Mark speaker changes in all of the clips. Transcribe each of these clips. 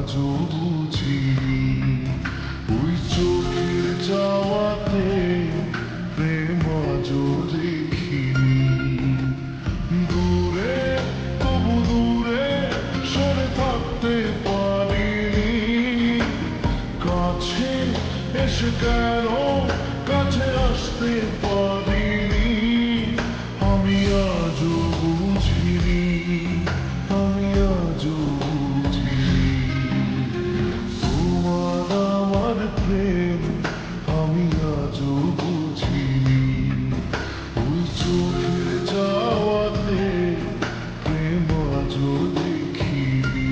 Speaker 1: আজও বুঝিনি ওই চোখের যাওয়াতে প্রেম আজও দেখিনি। দূরে তবু দূরে সরে থাকতে পারিনি, কাছে এসে কেন কাছে আসতে পারিনি। আমি আজও বুঝিনি, আমি আজও বুঝিনি তোমার আমার প্রেম, আমি আজও বুঝিনি ওই চোখের যাওয়াতে প্রেম আজও দেখিনি।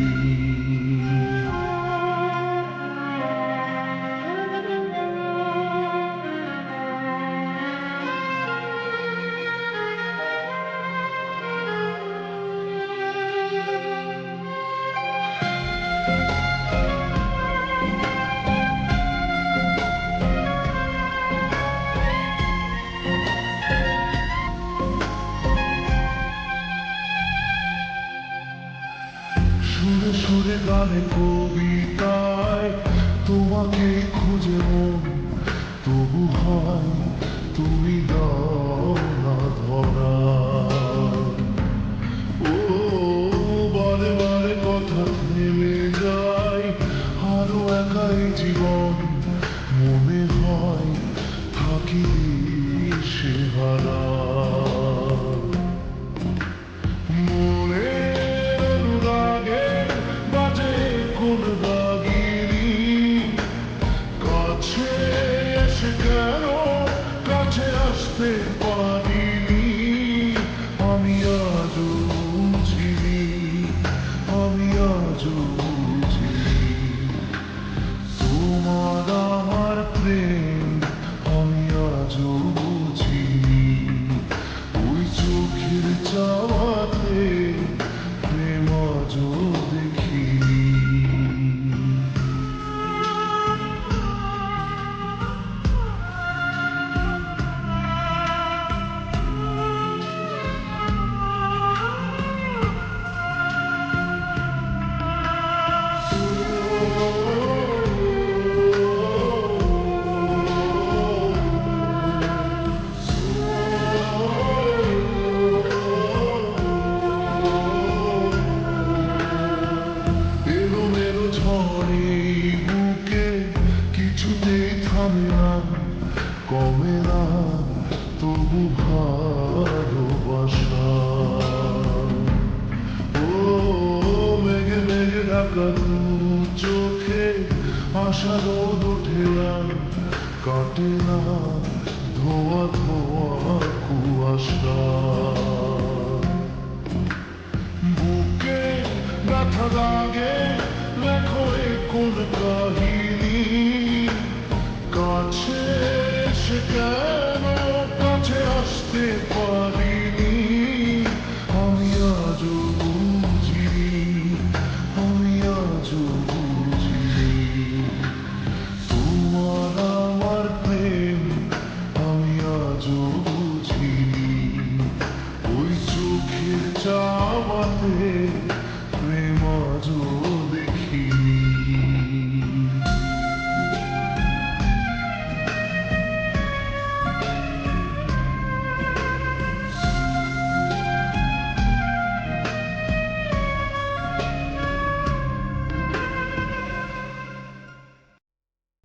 Speaker 1: সুরে সুরে গানে কবিতায় তোমাকে খুঁজে মন, তবু হয় তুমি দাও না ধরা। ও বারে বারে কথা থেমে যায়, আরো একাই জীবন মনে হয় থাকি সে হারা। কাছে এসে কেন কাছে আসতে পারিনি, আমি আজও বুঝিনি, আমি আজও বুঝিনি তোমার আমার প্রেম, আমি আজও বুঝিনি ওই চোখের চাওয়াতে প্রেম আজও দেখিনি। বুকে কিছুতেই থামে না, কমে না তবু ভালোবাসা। ও মেঘে মেঘে ঢাকা দু চোখে আশা রোদ ওঠে না, কাটে না ধোয়া ধোয়া কুয়াশা। বুকে ব্যথা লাগে লেখো এ কোন কাহিনী, কাছে এসে কেন কাছে আসতে পারি।